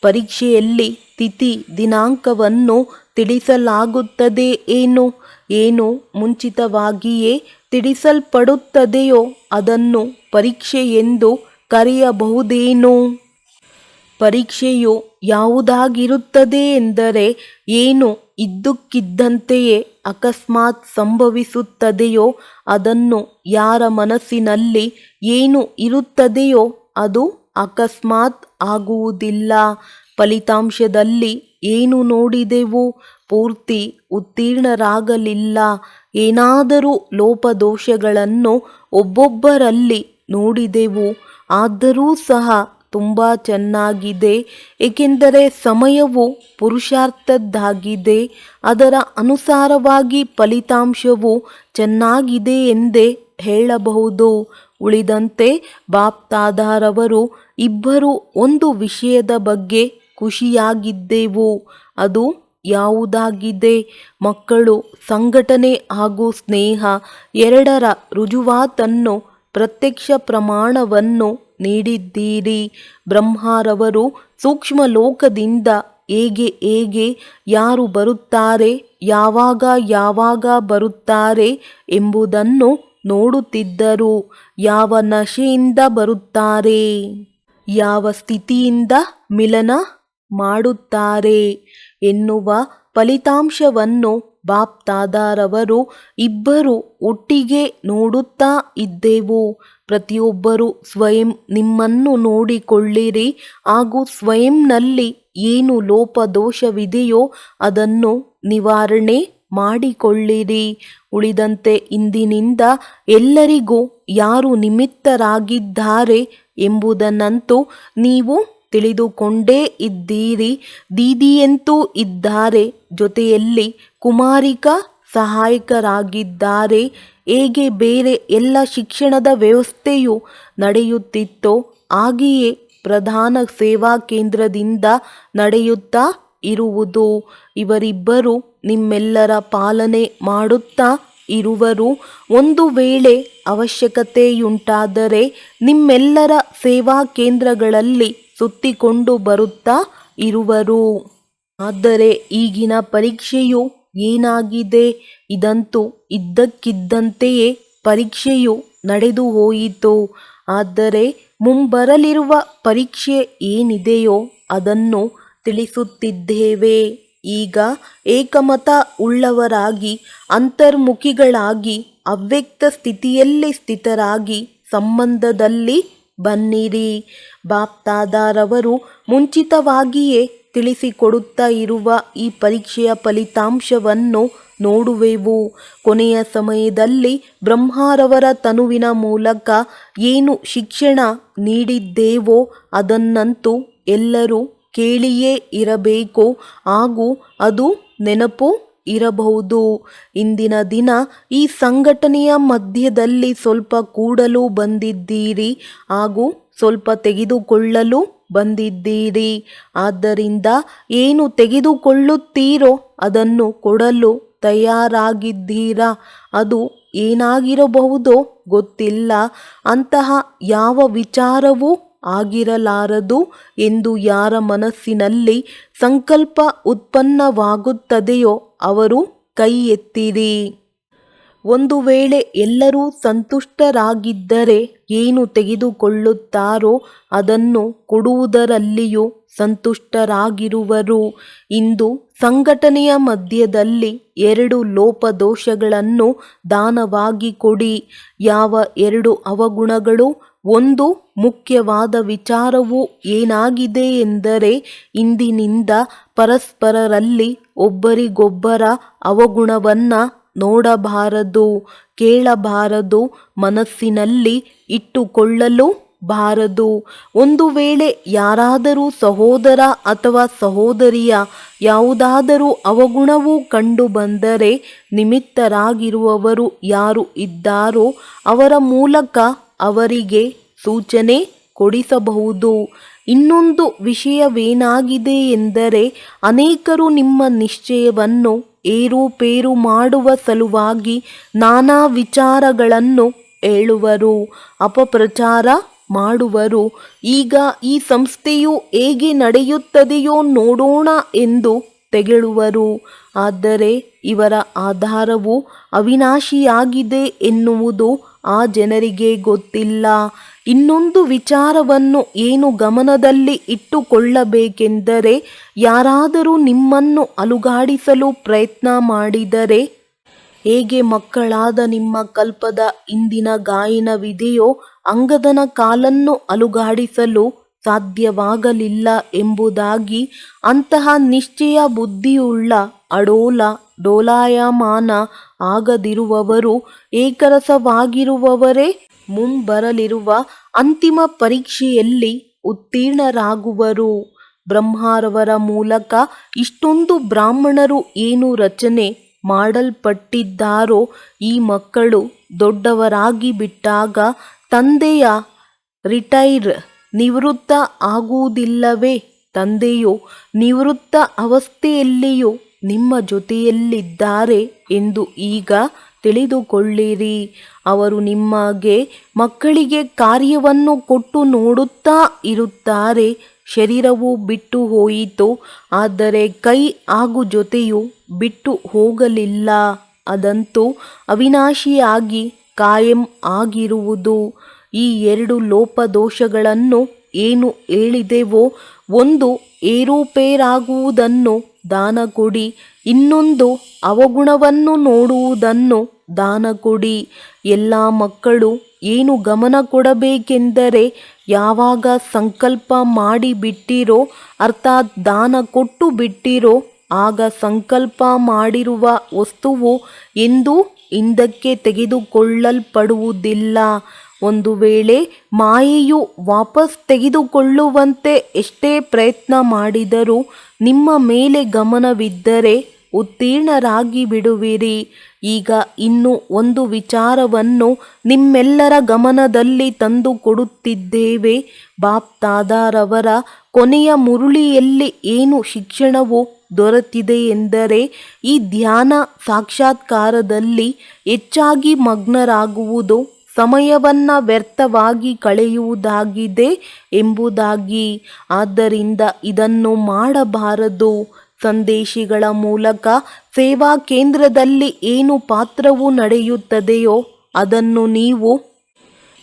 ಪರೀಕ್ಷೆಯಲ್ಲಿ ತಿಥಿ ದಿನಾಂಕವನ್ನು ತಿಳಿಸಲಾಗುತ್ತದೆ. ಏನು ಮುಂಚಿತವಾಗಿಯೇ ತಿಳಿಸಲ್ಪಡುತ್ತದೆಯೋ ಅದನ್ನು ಪರೀಕ್ಷೆ ಎಂದು ಕರೆಯಬಹುದೇನೋ? ಪರೀಕ್ಷೆಯು ಯಾವುದಾಗಿರುತ್ತದೆ ಎಂದರೆ, ಏನು ಇದ್ದಕ್ಕಿದ್ದಂತೆಯೇ ಅಕಸ್ಮಾತ್ ಸಂಭವಿಸುತ್ತದೆಯೋ ಅದನ್ನು. ಯಾರ ಮನಸ್ಸಿನಲ್ಲಿ ಏನು ಇರುತ್ತದೆಯೋ ಅದು ಅಕಸ್ಮಾತ್ ಆಗುವುದಿಲ್ಲ. ಫಲಿತಾಂಶದಲ್ಲಿ ಏನು ನೋಡಿದೆವು? ಪೂರ್ತಿ ಉತ್ತೀರ್ಣರಾಗಲಿಲ್ಲ. ಏನಾದರೂ ಲೋಪದೋಷಗಳನ್ನು ಒಬ್ಬೊಬ್ಬರಲ್ಲಿ ನೋಡಿದೆವು. ಆದರೂ ಸಹ ತುಂಬ ಚೆನ್ನಾಗಿದೆ, ಏಕೆಂದರೆ ಸಮಯವು ಪುರುಷಾರ್ಥದ್ದಾಗಿದೆ. ಅದರ ಅನುಸಾರವಾಗಿ ಫಲಿತಾಂಶವು ಚೆನ್ನಾಗಿದೆ ಎಂದೇ ಹೇಳಬಹುದು. ಉಳಿದಂತೆ ಬಾಪ್ದಾದಾರವರು ಇಬ್ಬರು ಒಂದು ವಿಷಯದ ಬಗ್ಗೆ ಖುಷಿಯಾಗಿದ್ದೆವು. ಅದು ಯಾವುದಾಗಿದೆ? ಮಕ್ಕಳು ಸಂಘಟನೆ ಹಾಗೂ ಸ್ನೇಹ ಎರಡರ ರುಜುವಾತನ್ನು ಪ್ರತ್ಯಕ್ಷ ಪ್ರಮಾಣವನ್ನು ನೀಡಿದ್ದೀರಿ. ಬ್ರಹ್ಮರವರು ಸೂಕ್ಷ್ಮ ಲೋಕದಿಂದ ಹೇಗೆ ಯಾರು ಬರುತ್ತಾರೆ, ಯಾವಾಗ ಬರುತ್ತಾರೆ ಎಂಬುದನ್ನು ನೋಡುತ್ತಿದ್ದರು. ಯಾವ ನಶೆಯಿಂದ ಬರುತ್ತಾರೆ, ಯಾವ ಸ್ಥಿತಿಯಿಂದ ಮಿಲನ ಮಾಡುತ್ತಾರೆ ಎನ್ನುವ ಫಲಿತಾಂಶವನ್ನು ಬಾಪ್ದಾದಾರವರು ಇಬ್ಬರು ಒಟ್ಟಿಗೆ ನೋಡುತ್ತಾ ಇದ್ದೆವು. ಪ್ರತಿಯೊಬ್ಬರೂ ಸ್ವಯಂ ನಿಮ್ಮನ್ನು ನೋಡಿಕೊಳ್ಳಿರಿ ಹಾಗೂ ಸ್ವಯಂನಲ್ಲಿ ಏನು ಲೋಪದೋಷವಿದೆಯೋ ಅದನ್ನು ನಿವಾರಣೆ ಮಾಡಿಕೊಳ್ಳಿರಿ. ಉಳಿದಂತೆ ಇಂದಿನಿಂದ ಎಲ್ಲರಿಗೂ ಯಾರು ನಿಮಿತ್ತರಾಗಿದ್ದಾರೆ ಎಂಬುದನ್ನಂತೂ ನೀವು ತಿಳಿದುಕೊಂಡೇ ಇದ್ದೀರಿ. ದೀದಿಯಂತೂ ಇದ್ದಾರೆ, ಜೊತೆಯಲ್ಲಿ ಕುಮಾರಿಕಾ ಸಹಾಯಕರಾಗಿದ್ದಾರೆ. ಹೇಗೆ ಬೇರೆ ಎಲ್ಲ ಶಿಕ್ಷಣದ ವ್ಯವಸ್ಥೆಯು ನಡೆಯುತ್ತಿತ್ತೋ ಹಾಗೆಯೇ ಪ್ರಧಾನ ಸೇವಾ ಕೇಂದ್ರದಿಂದ ನಡೆಯುತ್ತಾ ಇರುವುದು. ಇವರಿಬ್ಬರು ನಿಮ್ಮೆಲ್ಲರ ಪಾಲನೆ ಮಾಡುತ್ತಾ ಇರುವರು. ಒಂದು ವೇಳೆ ಅವಶ್ಯಕತೆಯುಂಟಾದರೆ ನಿಮ್ಮೆಲ್ಲರ ಸೇವಾ ಕೇಂದ್ರಗಳಲ್ಲಿ ಸುತ್ತಿಕೊಂಡು ಬರುತ್ತಾ ಇರುವರು. ಆದರೆ ಈಗಿನ ಪರೀಕ್ಷೆಯು ಏನಾಗಿದೆ? ಇದಂತೂ ಇದ್ದಕ್ಕಿದ್ದಂತೆಯೇ ಪರೀಕ್ಷೆಯು ನಡೆದು ಹೋಯಿತು. ಆದರೆ ಮುಂಬರಲಿರುವ ಪರೀಕ್ಷೆ ಏನಿದೆಯೋ ಅದನ್ನು ತಿಳಿಸುತ್ತಿದ್ದೇವೆ. ಈಗ ಏಕಮತ ಉಳ್ಳವರಾಗಿ ಅಂತರ್ಮುಖಿಗಳಾಗಿ ಅವ್ಯಕ್ತ ಸ್ಥಿತಿಯಲ್ಲಿ ಸ್ಥಿತರಾಗಿ ಸಂಬಂಧದಲ್ಲಿ ಬನ್ನಿರಿ. ಬಾಪ್ದಾದಾರವರು ಮುಂಚಿತವಾಗಿಯೇ ತಿಳಿಸಿಕೊಡುತ್ತಾ ಇರುವ ಈ ಪರೀಕ್ಷೆಯ ಫಲಿತಾಂಶವನ್ನು ನೋಡುವೆವು. ಕೊನೆಯ ಸಮಯದಲ್ಲಿ ಬ್ರಹ್ಮರವರ ತನುವಿನ ಮೂಲಕ ಏನು ಶಿಕ್ಷಣ ನೀಡಿದ್ದೇವೋ ಅದನ್ನಂತೂ ಎಲ್ಲರೂ ಕೇಳಿಯೇ ಇರಬೇಕು ಹಾಗೂ ಅದು ನೆನಪು ಇರಬಹುದು. ಇಂದಿನ ದಿನ ಈ ಸಂಘಟನೆಯ ಮಧ್ಯದಲ್ಲಿ ಸ್ವಲ್ಪ ಕೂಡಲು ಬಂದಿದ್ದೀರಿ ಹಾಗೂ ಸ್ವಲ್ಪ ತೆಗೆದುಕೊಳ್ಳಲು ಬಂದಿದ್ದೀರಿ. ಆದ್ದರಿಂದ ಏನು ತೆಗೆದುಕೊಳ್ಳುತ್ತೀರೋ ಅದನ್ನು ಕೊಡಲು ತಯಾರಾಗಿದ್ದೀರಾ. ಅದು ಏನಾಗಿರಬಹುದೋ ಗೊತ್ತಿಲ್ಲ. ಅಂತಹ ಯಾವ ವಿಚಾರವೂ ಆಗಿರಲಾರದು ಎಂದು ಯಾರ ಮನಸ್ಸಿನಲ್ಲಿ ಸಂಕಲ್ಪ ಉತ್ಪನ್ನವಾಗುತ್ತದೆಯೋ ಅವರು ಕೈ ಎತ್ತಿರಿ. ಒಂದು ವೇಳೆ ಎಲ್ಲರೂ ಸಂತುಷ್ಟರಾಗಿದ್ದರೆ ಏನು ತೆಗೆದುಕೊಳ್ಳುತ್ತಾರೋ ಅದನ್ನು ಕೊಡುವುದರಲ್ಲಿಯೂ ಸಂತುಷ್ಟರಾಗಿರುವರು. ಇಂದು ಸಂಘಟನೆಯ ಮಧ್ಯದಲ್ಲಿ 2 ಲೋಪದೋಷಗಳನ್ನು ದಾನವಾಗಿ ಕೊಡಿ. ಯಾವ 2 ಅವಗುಣಗಳು? ಒಂದು ಮುಖ್ಯವಾದ ವಿಚಾರವು ಏನಾಗಿದೆ ಎಂದರೆ ಇಂದಿನಿಂದ ಪರಸ್ಪರರಲ್ಲಿ ಒಬ್ಬರಿಗೊಬ್ಬರ ಅವಗುಣವನ್ನು ನೋಡಬಾರದು, ಕೇಳಬಾರದು, ಮನಸ್ಸಿನಲ್ಲಿ ಇಟ್ಟುಕೊಳ್ಳಲು ಬಾರದು. ಒಂದು ವೇಳೆ ಯಾರಾದರೂ ಸಹೋದರ ಅಥವಾ ಸಹೋದರಿಯ ಯಾವುದಾದರೂ ಅವಗುಣವು ಕಂಡು ಬಂದರೆ ನಿಮಿತ್ತರಾಗಿರುವವರು ಯಾರು ಇದ್ದಾರೋ ಅವರ ಮೂಲಕ ಅವರಿಗೆ ಸೂಚನೆ ಕೊಡಿಸಬಹುದು. ಇನ್ನೊಂದು ವಿಷಯವೇನಾಗಿದೆ ಎಂದರೆ ಅನೇಕರು ನಿಮ್ಮ ನಿಶ್ಚಯವನ್ನು ಏರುಪೇರು ಮಾಡುವ ಸಲುವಾಗಿ ನಾನಾ ವಿಚಾರಗಳನ್ನು ಹೇಳುವರು, ಅಪಪ್ರಚಾರ ಮಾಡುವರು. ಈಗ ಈ ಸಂಸ್ಥೆಯು ಹೇಗೆ ನಡೆಯುತ್ತದೆಯೋ ನೋಡೋಣ ಎಂದು ತೆಗಳುವರು. ಆದರೆ ಇವರ ಆಧಾರವು ಅವಿನಾಶಿಯಾಗಿದೆ ಎನ್ನುವುದು ಆ ಜನರಿಗೆ ಗೊತ್ತಿಲ್ಲ. ಇನ್ನೊಂದು ವಿಚಾರವನ್ನು ಏನು ಗಮನದಲ್ಲಿ ಇಟ್ಟುಕೊಳ್ಳಬೇಕೆಂದರೆ ಯಾರಾದರೂ ನಿಮ್ಮನ್ನು ಅಲುಗಾಡಿಸಲು ಪ್ರಯತ್ನ ಮಾಡಿದರೆ ಹೇಗೆ ಮಕ್ಕಳಾದ ನಿಮ್ಮ ಕಲ್ಪದ ಇಂದಿನ ಗಾಯನವಿದೆಯೋ ಅಂಗದನ ಕಾಲನ್ನು ಅಲುಗಾಡಿಸಲು ಸಾಧ್ಯವಾಗಲಿಲ್ಲ ಎಂಬುದಾಗಿ ಅಂತಹ ನಿಶ್ಚಯ ಬುದ್ಧಿಯುಳ್ಳ ಅಡೋಲ ಡೋಲಾಯಮಾನ ಆಗದಿರುವವರು ಏಕರಸವಾಗಿರುವವರೇ ಮುಂಬರಲಿರುವ ಅಂತಿಮ ಪರೀಕ್ಷೆಯಲ್ಲಿ ಉತ್ತೀರ್ಣರಾಗುವರು. ಬ್ರಹ್ಮರವರ ಮೂಲಕ ಇಷ್ಟೊಂದು ಬ್ರಾಹ್ಮಣರು ಏನು ರಚನೆ ಮಾಡಲ್ಪಟ್ಟಿದ್ದಾರೋ ಈ ಮಕ್ಕಳು ದೊಡ್ಡವರಾಗಿ ಬಿಟ್ಟಾಗ ತಂದೆಯ ನಿವೃತ್ತ ಆಗುವುದಿಲ್ಲವೇ? ತಂದೆಯು ನಿವೃತ್ತ ಅವಸ್ಥೆಯಲ್ಲಿಯೂ ನಿಮ್ಮ ಜೊತೆಯಲ್ಲಿದ್ದಾರೆ ಎಂದು ಈಗ ತಿಳಿದುಕೊಳ್ಳಿರಿ. ಅವರು ನಿಮಗೆ ಮಕ್ಕಳಿಗೆ ಕಾರ್ಯವನ್ನು ಕೊಟ್ಟು ನೋಡುತ್ತಾ ಇರುತ್ತಾರೆ. ಶರೀರವು ಬಿಟ್ಟು ಹೋಯಿತು, ಆದರೆ ಕೈ ಹಾಗೂ ಜೊತೆಯು ಬಿಟ್ಟು ಹೋಗಲಿಲ್ಲ. ಅದಂತೂ ಅವಿನಾಶಿಯಾಗಿ ಕಾಯಂ ಆಗಿರುವುದು. ಈ 2 ಲೋಪದೋಷಗಳನ್ನು ಏನು ಹೇಳಿದೆವೋ, ಒಂದು ಏರುಪೇರಾಗುವುದನ್ನು ದಾನ ಕೊಡಿ, ಇನ್ನೊಂದು ಅವಗುಣವನ್ನು ನೋಡುವುದನ್ನು ದಾನ ಕೊಡಿ. ಎಲ್ಲ ಮಕ್ಕಳು ಏನು ಗಮನ ಕೊಡಬೇಕೆಂದರೆ ಯಾವಾಗ ಸಂಕಲ್ಪ ಮಾಡಿ ಬಿಟ್ಟಿರೋ ಅರ್ಥಾತ್ ದಾನ ಕೊಟ್ಟು ಬಿಟ್ಟಿರೋ ಆಗ ಸಂಕಲ್ಪ ಮಾಡಿರುವ ವಸ್ತುವು ಎಂದೂ ಹಿಂದಕ್ಕೆ ತೆಗೆದುಕೊಳ್ಳಲ್ಪಡುವುದಿಲ್ಲ. ಒಂದು ವೇಳೆ ಮಾಯೆಯು ವಾಪಸ್ ತೆಗೆದುಕೊಳ್ಳುವಂತೆ ಎಷ್ಟೇ ಪ್ರಯತ್ನ ಮಾಡಿದರೂ ನಿಮ್ಮ ಮೇಲೆ ಗಮನವಿದ್ದರೆ ಉತ್ತೀರ್ಣರಾಗಿ ಬಿಡುವಿರಿ. ಈಗ ಇನ್ನು ಒಂದು ವಿಚಾರವನ್ನು ನಿಮ್ಮೆಲ್ಲರ ಗಮನದಲ್ಲಿ ತಂದು ಕೊಡುತ್ತಿದ್ದೇವೆ. ಬಾಪ್ದಾದಾರವರ ಕೊನೆಯ ಮುರುಳಿಯಲ್ಲಿ ಏನು ಶಿಕ್ಷಣವು ದೊರೆತಿದೆ ಎಂದರೆ ಈ ಧ್ಯಾನ ಸಾಕ್ಷಾತ್ಕಾರದಲ್ಲಿ ಹೆಚ್ಚಾಗಿ ಮಗ್ನರಾಗುವುದು ಸಮಯವನ್ನು ವ್ಯರ್ಥವಾಗಿ ಕಳೆಯುವುದಾಗಿದೆ ಎಂಬುದಾಗಿ. ಆದ್ದರಿಂದ ಇದನ್ನು ಮಾಡಬಾರದು. ಸಂದೇಶಿಗಳ ಮೂಲಕ ಸೇವಾ ಕೇಂದ್ರದಲ್ಲಿ ಏನು ಪಾತ್ರವು ನಡೆಯುತ್ತದೆಯೋ ಅದನ್ನು ನೀವು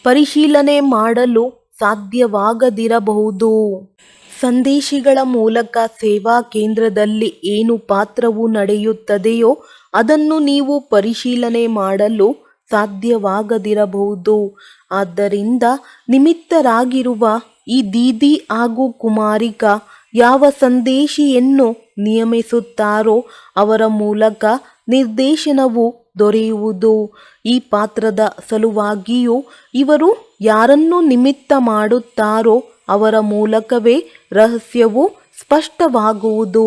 ಪರಿಶೀಲನೆ ಮಾಡಲು ಸಾಧ್ಯವಾಗದಿರಬಹುದು. ಸಂದೇಶಿಗಳ ಮೂಲಕ ಸೇವಾ ಕೇಂದ್ರದಲ್ಲಿ ಏನು ಪಾತ್ರವು ನಡೆಯುತ್ತದೆಯೋ ಅದನ್ನು ನೀವು ಪರಿಶೀಲನೆ ಮಾಡಲು ಸಾಧ್ಯವಾಗದಿರಬಹುದು. ಆದ್ದರಿಂದ ನಿಮಿತ್ತರಾಗಿರುವ ಈ ದೀದಿ ಹಾಗೂ ಕುಮಾರಿಕಾ ಯಾವ ಸಂದೇಶಿಯನ್ನು ನಿಯಮಿಸುತ್ತಾರೋ ಅವರ ಮೂಲಕ ನಿರ್ದೇಶನವು ದೊರೆಯುವುದು. ಈ ಪಾತ್ರದ ಸಲುವಾಗಿಯೂ ಇವರು ಯಾರನ್ನು ನಿಮಿತ್ತ ಮಾಡುತ್ತಾರೋ ಅವರ ಮೂಲಕವೇ ರಹಸ್ಯವು ಸ್ಪಷ್ಟವಾಗುವುದು.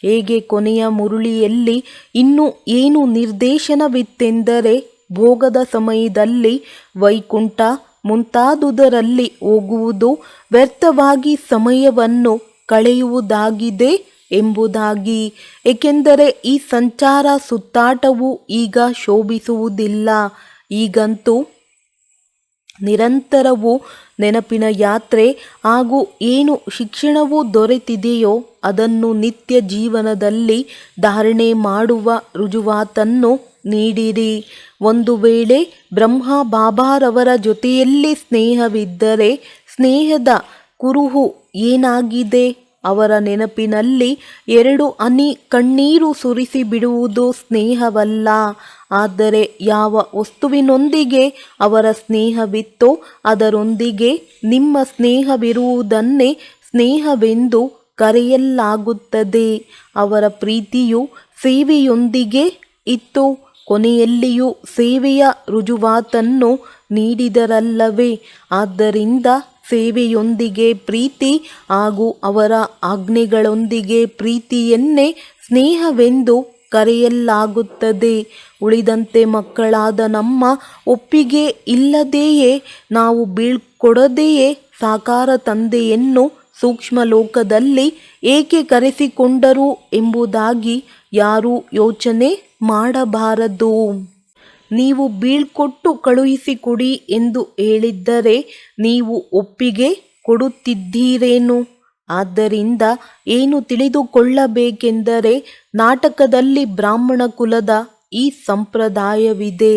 ಹೇಗೆ ಕೊನೆಯ ಮುರುಳಿಯಲ್ಲಿ ಇನ್ನೂ ಏನು ನಿರ್ದೇಶನವಿತ್ತೆಂದರೆ ಭೋಗದ ಸಮಯದಲ್ಲಿ ವೈಕುಂಠ ಮುಂತಾದುದರಲ್ಲಿ ಹೋಗುವುದು ವ್ಯರ್ಥವಾಗಿ ಸಮಯವನ್ನು ಕಳೆಯುವುದಾಗಿದೆ ಎಂಬುದಾಗಿ. ಏಕೆಂದರೆ ಈ ಸಂಚಾರ ಸುತ್ತಾಟವು ಈಗ ಶೋಭಿಸುವುದಿಲ್ಲ. ಈಗಂತೂ ನಿರಂತರವೂ ನೆನಪಿನ ಯಾತ್ರೆ ಹಾಗೂ ಏನು ಶಿಕ್ಷಣವು ದೊರೆತಿದೆಯೋ ಅದನ್ನು ನಿತ್ಯ ಜೀವನದಲ್ಲಿ ಧಾರಣೆ ಮಾಡುವ ರುಜುವಾತನ್ನು ನೀಡಿರಿ. ಒಂದು ವೇಳೆ ಬ್ರಹ್ಮ ಬಾಬಾರವರ ಜೊತೆಯಲ್ಲಿ ಸ್ನೇಹವಿದ್ದರೆ ಸ್ನೇಹದ ಕುರುಹು ಏನಾಗಿದೆ? ಅವರ ನೆನಪಿನಲ್ಲಿ 2 ಹನಿ ಕಣ್ಣೀರು ಸುರಿಸಿ ಬಿಡುವುದು ಸ್ನೇಹವಲ್ಲ. ಆದರೆ ಯಾವ ವಸ್ತುವಿನೊಂದಿಗೆ ಅವರ ಸ್ನೇಹವಿತ್ತೋ ಅದರೊಂದಿಗೆ ನಿಮ್ಮ ಸ್ನೇಹವಿರುವುದನ್ನೇ ಸ್ನೇಹವೆಂದು ಕರೆಯಲಾಗುತ್ತದೆ. ಅವರ ಪ್ರೀತಿಯು ಸೇವೆಯೊಂದಿಗೆ ಇತ್ತು. ಕೊನೆಯಲ್ಲಿಯೂ ಸೇವೆಯ ರುಜುವಾತನ್ನು ನೀಡಿದರಲ್ಲವೇ? ಆದ್ದರಿಂದ ಸೇವೆಯೊಂದಿಗೆ ಪ್ರೀತಿ ಹಾಗೂ ಅವರ ಆಜ್ಞೆಗಳೊಂದಿಗೆ ಪ್ರೀತಿಯನ್ನೇ ಸ್ನೇಹವೆಂದು ಕರೆಯಲಾಗುತ್ತದೆ. ಉಳಿದಂತೆ ಮಕ್ಕಳಾದ ನಮ್ಮ ಒಪ್ಪಿಗೆ ಇಲ್ಲದೆಯೇ ನಾವು ಬೀಳ್ಕೊಡದೆಯೇ ಸಾಕಾರ ತಂದೆಯನ್ನು ಸೂಕ್ಷ್ಮ ಲೋಕದಲ್ಲಿ ಏಕೆ ಕರೆಸಿಕೊಂಡರು ಎಂಬುದಾಗಿ ಯಾರೂ ಯೋಚನೆ ಮಾಡಬಾರದು. ನೀವು ಬೀಳ್ಕೊಟ್ಟು ಕಳುಹಿಸಿಕೊಡಿ ಎಂದು ಹೇಳಿದ್ದರೆ ನೀವು ಒಪ್ಪಿಗೆ ಕೊಡುತ್ತಿದ್ದೀರೇನು? ಆದ್ದರಿಂದ ಏನು ತಿಳಿದುಕೊಳ್ಳಬೇಕೆಂದರೆ ನಾಟಕದಲ್ಲಿ ಬ್ರಾಹ್ಮಣ ಕುಲದ ಈ ಸಂಪ್ರದಾಯವಿದೆ.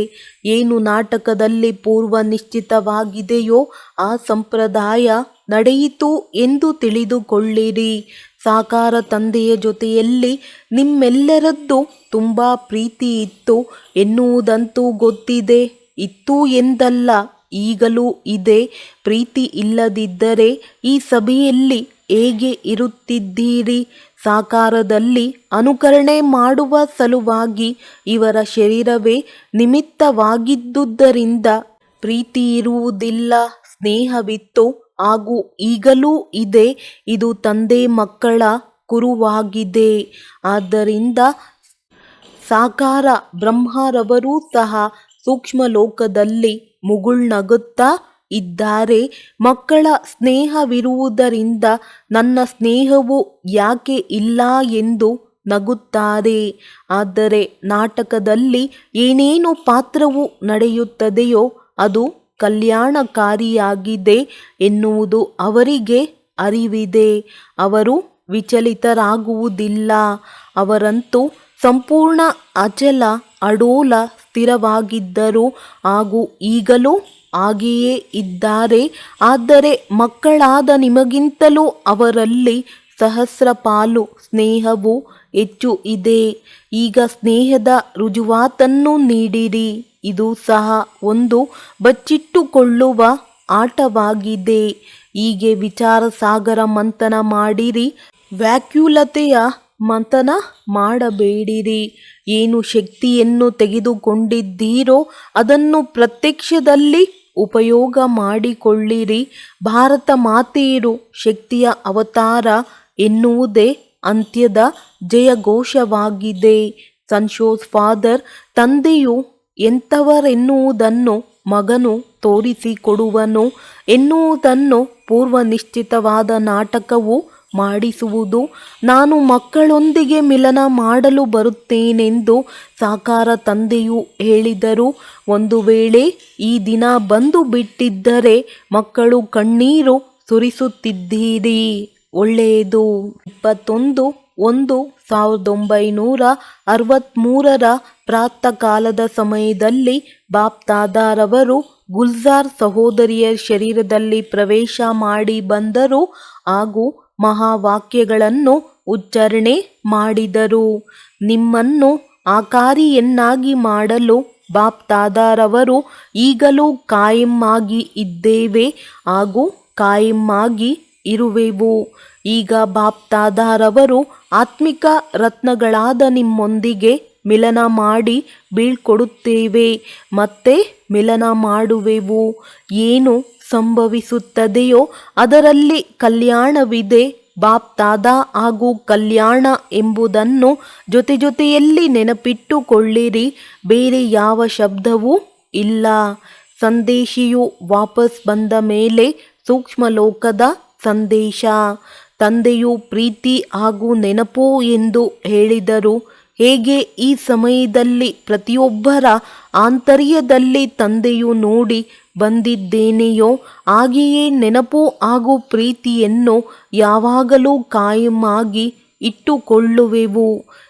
ಏನು ನಾಟಕದಲ್ಲಿ ಪೂರ್ವ ನಿಶ್ಚಿತವಾಗಿದೆಯೋ ಆ ಸಂಪ್ರದಾಯ ನಡೆಯಿತು ಎಂದು ತಿಳಿದುಕೊಳ್ಳಿರಿ. ಸಾಕಾರ ತಂದೆಯ ಜೊತೆಯಲ್ಲಿ ನಿಮ್ಮೆಲ್ಲರದ್ದು ತುಂಬ ಪ್ರೀತಿ ಇತ್ತು ಎನ್ನುವುದಂತೂ ಗೊತ್ತಿದೆ. ಇತ್ತು ಎಂದಲ್ಲ, ಈಗಲೂ ಇದೆ. ಪ್ರೀತಿ ಇಲ್ಲದಿದ್ದರೆ ಈ ಸಭೆಯಲ್ಲಿ ಹೇಗೆ ಇರುತ್ತಿದ್ದೀರಿ? ಸಾಕಾರದಲ್ಲಿ ಅನುಕರಣೆ ಮಾಡುವ ಸಲುವಾಗಿ ಇವರ ಶರೀರವೇ ನಿಮಿತ್ತವಾಗಿದ್ದುದರಿಂದ ಪ್ರೀತಿಯಿರುವುದಿಲ್ಲ. ಸ್ನೇಹವಿತ್ತು ಹಾಗೂ ಈಗಲೂ ಇದೆ. ಇದು ತಂದೆ ಮಕ್ಕಳ ಕುರುವಾಗಿದೆ. ಆದ್ದರಿಂದ ಸಾಕಾರ ಬ್ರಹ್ಮರವರೂ ಸಹ ಸೂಕ್ಷ್ಮ ಲೋಕದಲ್ಲಿ ಮುಗುಳ್ನಗುತ್ತಾ ಇದ್ದಾರೆ. ಮಕ್ಕಳ ಸ್ನೇಹವಿರುವುದರಿಂದ ನನ್ನ ಸ್ನೇಹವು ಯಾಕೆ ಇಲ್ಲ ಎಂದು ನಗುತ್ತಾರೆ. ಆದರೆ ನಾಟಕದಲ್ಲಿ ಏನೇನು ಪಾತ್ರವು ನಡೆಯುತ್ತದೆಯೋ ಅದು ಕಲ್ಯಾಣಕಾರಿಯಾಗಿದೆ ಎನ್ನುವುದು ಅವರಿಗೆ ಅರಿವಿದೆ. ಅವರು ವಿಚಲಿತರಾಗುವುದಿಲ್ಲ. ಅವರಂತೂ ಸಂಪೂರ್ಣ ಅಚಲ ಅಡೋಲ ಸ್ಥಿರವಾಗಿದ್ದರು ಹಾಗೂ ಈಗಲೂ ಹಾಗೆಯೇ ಇದ್ದಾರೆ. ಆದರೆ ಮಕ್ಕಳಾದ ನಿಮಗಿಂತಲೂ ಅವರಲ್ಲಿ ಸಹಸ್ರಪಾಲು ಸ್ನೇಹವು ಹೆಚ್ಚು ಇದೆ. ಈಗ ಸ್ನೇಹದ ರುಜುವಾತನ್ನು ನೀಡಿರಿ. ಇದು ಸಹ ಒಂದು ಬಚ್ಚಿಟ್ಟುಕೊಳ್ಳುವ ಆಟವಾಗಿದೆ. ಹೀಗೆ ವಿಚಾರ ಸಾಗರ ಮಂಥನ ಮಾಡಿರಿ. ವ್ಯಾಕುಲತೆಯ ಮಂಥನ ಮಾಡಬೇಡಿರಿ. ಏನು ಶಕ್ತಿಯನ್ನು ತೆಗೆದುಕೊಂಡಿದ್ದೀರೋ ಅದನ್ನು ಪ್ರತ್ಯಕ್ಷದಲ್ಲಿ ಉಪಯೋಗ ಮಾಡಿಕೊಳ್ಳಿರಿ. ಭಾರತ ಮಾತೆಯರು ಶಕ್ತಿಯ ಅವತಾರ ಎನ್ನುವುದೇ ಅಂತ್ಯದ ಜಯಘೋಷವಾಗಿದೆ. ಸನ್ಶೋಸ್ ಫಾದರ್ ತಂದೆಯು ಎಂಥವರೆನ್ನುವುದನ್ನು ಮಗನು ತೋರಿಸಿಕೊಡುವನು ಎನ್ನುವುದನ್ನು ಪೂರ್ವ ನಿಶ್ಚಿತವಾದ ನಾಟಕವು ಮಾಡಿಸುವುದು. ನಾನು ಮಕ್ಕಳೊಂದಿಗೆ ಮಿಲನ ಮಾಡಲು ಬರುತ್ತೇನೆಂದು ಸಾಕಾರ ತಂದೆಯು ಹೇಳಿದರು. ಒಂದು ವೇಳೆ ಈ ದಿನ ಬಂದು ಬಿಟ್ಟಿದ್ದರೆ ಮಕ್ಕಳು ಕಣ್ಣೀರು ಸುರಿಸುತ್ತಿದ್ದೀರಿ. ಒಳ್ಳೆಯದು. 21/1/1963 ಪ್ರಾತಃ ಕಾಲದ ಸಮಯದಲ್ಲಿ ಬಾಪ್ ದಾದಾರವರು ಗುಲ್ಜಾರ್ ಸಹೋದರಿಯರ ಶರೀರದಲ್ಲಿ ಪ್ರವೇಶ ಮಾಡಿ ಬಂದರು ಹಾಗೂ ಮಹಾವಾಕ್ಯಗಳನ್ನು ಉಚ್ಚಾರಣೆ ಮಾಡಿದರು. ನಿಮ್ಮನ್ನು ಆಕಾರಿಯನ್ನಾಗಿ ಮಾಡಲು ಬಾಪ್ ದಾದಾರವರು ಈಗಲೂ ಕಾಯಂ ಆಗಿ ಇದ್ದೇವೆ ಹಾಗೂ ಕಾಯಂ ಆಗಿ ಇರುವೆವು. ಈಗ ಬಾಪ್ ದಾದಾರವರು ಆತ್ಮಿಕ ರತ್ನಗಳಾದ ನಿಮ್ಮೊಂದಿಗೆ ಮಿಲನ ಮಾಡಿ ಬೀಳ್ಕೊಡುತ್ತೇವೆ ಮತ್ತೆ ಮಿಲನ ಮಾಡುವೆವು. ಏನು ಸಂಭವಿಸುತ್ತದೆಯೋ ಅದರಲ್ಲಿ ಕಲ್ಯಾಣವಿದೆ. ಬಾಪ್ ದಾದಾ ಹಾಗೂ ಕಲ್ಯಾಣ ಎಂಬುದನ್ನು ಜೊತೆಯಲ್ಲಿ ನೆನಪಿಟ್ಟುಕೊಳ್ಳಿರಿ. ಬೇರೆ ಯಾವ ಶಬ್ದವೂ ಇಲ್ಲ. ಸಂದೇಶಿಯು ವಾಪಸ್ ಬಂದ ಮೇಲೆ ಸೂಕ್ಷ್ಮ ಲೋಕದ ಸಂದೇಶ. ತಂದೆಯು ಪ್ರೀತಿ ಹಾಗೂ ನೆನಪು ಎಂದು ಹೇಳಿದರು. ಹೇಗೆ ಈ ಸಮಯದಲ್ಲಿ ಪ್ರತಿಯೊಬ್ಬರ ಆಂತರ್ಯದಲ್ಲಿ ತಂದೆಯು ನೋಡಿ ಬಂದಿದ್ದೇನೆಯೋ ಹಾಗೆಯೇ ನೆನಪು ಹಾಗೂ ಪ್ರೀತಿಯನ್ನು ಯಾವಾಗಲೂ ಕಾಯಂ ಆಗಿ ಇಟ್ಟುಕೊಳ್ಳುವೆವು.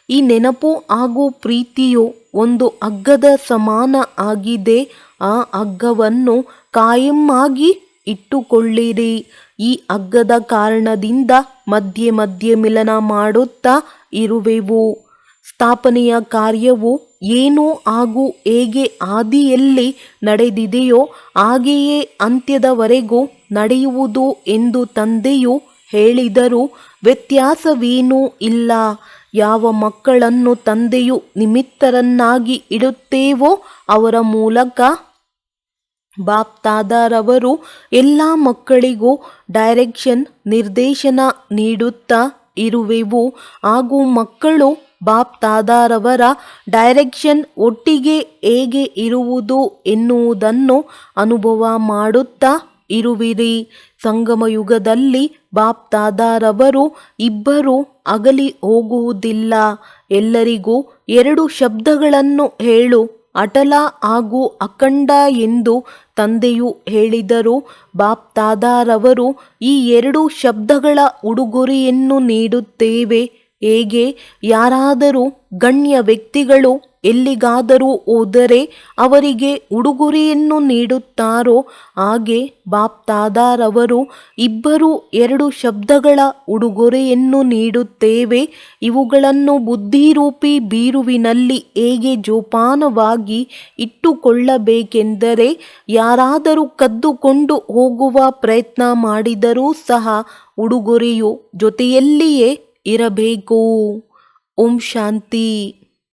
ಈ ನೆನಪು ಹಾಗೂ ಪ್ರೀತಿಯು ಒಂದು ಹಗ್ಗದ ಸಮಾನ ಆಗಿದೆ. ಆ ಹಗ್ಗವನ್ನು ಕಾಯಂ ಆಗಿ ಇಟ್ಟುಕೊಳ್ಳಿರಿ. ಈ ಹಗ್ಗದ ಕಾರಣದಿಂದ ಮಧ್ಯೆ ಮಿಲನ ಮಾಡುತ್ತಾ ಇರುವೆವು. ಸ್ಥಾಪನೆಯ ಕಾರ್ಯವು ಏನು ಹಾಗೂ ಹೇಗೆ ಆದಿಯಲ್ಲಿ ನಡೆದಿದೆಯೋ ಹಾಗೆಯೇ ಅಂತ್ಯದವರೆಗೂ ನಡೆಯುವುದು ಎಂದು ತಂದೆಯು ಹೇಳಿದರು. ವ್ಯತ್ಯಾಸವೇನೂ ಇಲ್ಲ. ಯಾವ ಮಕ್ಕಳನ್ನು ತಂದೆಯು ನಿಮಿತ್ತರನ್ನಾಗಿ ಇಡುತ್ತೇವೋ ಅವರ ಮೂಲಕ ಬಾಪ್ ದಾದಾರವರು ಎಲ್ಲ ಮಕ್ಕಳಿಗೂ ನಿರ್ದೇಶನ ನೀಡುತ್ತಾ ಇರುವೆವು ಹಾಗೂ ಮಕ್ಕಳು ಬಾಪ್ ದಾದಾರವರ ಒಟ್ಟಿಗೆ ಹೇಗೆ ಇರುವುದು ಎನ್ನುವುದನ್ನು ಅನುಭವ ಮಾಡುತ್ತಾ ಇರುವಿರಿ. ಸಂಗಮ ಯುಗದಲ್ಲಿ ಬಾಪ್ ದಾದಾರವರು ಇಬ್ಬರು ಅಗಲಿ ಹೋಗುವುದಿಲ್ಲ. ಎಲ್ಲರಿಗೂ 2 ಶಬ್ದಗಳನ್ನು ಹೇಳು, ಅಟಲ ಹಾಗೂ ಅಖಂಡ ಎಂದು ತಂದೆಯು ಹೇಳಿದರು. ಬಾಪ್ ದಾದಾರವರು ಈ 2 ಶಬ್ದಗಳ ಉಡುಗೊರೆಯನ್ನು ನೀಡುತ್ತೇವೆ. ಹೇಗೆ ಯಾರಾದರೂ ಗಣ್ಯ ವ್ಯಕ್ತಿಗಳು ಎಲ್ಲಿಗಾದರೂ ಹೋದರೆ ಅವರಿಗೆ ಉಡುಗೊರೆಯನ್ನು ನೀಡುತ್ತಾರೋ ಹಾಗೆ ಬಾಪ್ ದಾದಾರವರು ಇಬ್ಬರು 2 ಶಬ್ದಗಳ ಉಡುಗೊರೆಯನ್ನು ನೀಡುತ್ತೇವೆ. ಇವುಗಳನ್ನು ಬುದ್ಧಿರೂಪಿ ಬೀರುವಿನಲ್ಲಿ ಹೇಗೆ ಜೋಪಾನವಾಗಿ ಇಟ್ಟುಕೊಳ್ಳಬೇಕೆಂದರೆ ಯಾರಾದರೂ ಕದ್ದುಕೊಂಡು ಹೋಗುವ ಪ್ರಯತ್ನ ಮಾಡಿದರೂ ಸಹ ಉಡುಗೊರೆಯು ಜೊತೆಯಲ್ಲಿಯೇ ಇರಬೇಕು. ಓಂ ಶಾಂತಿ.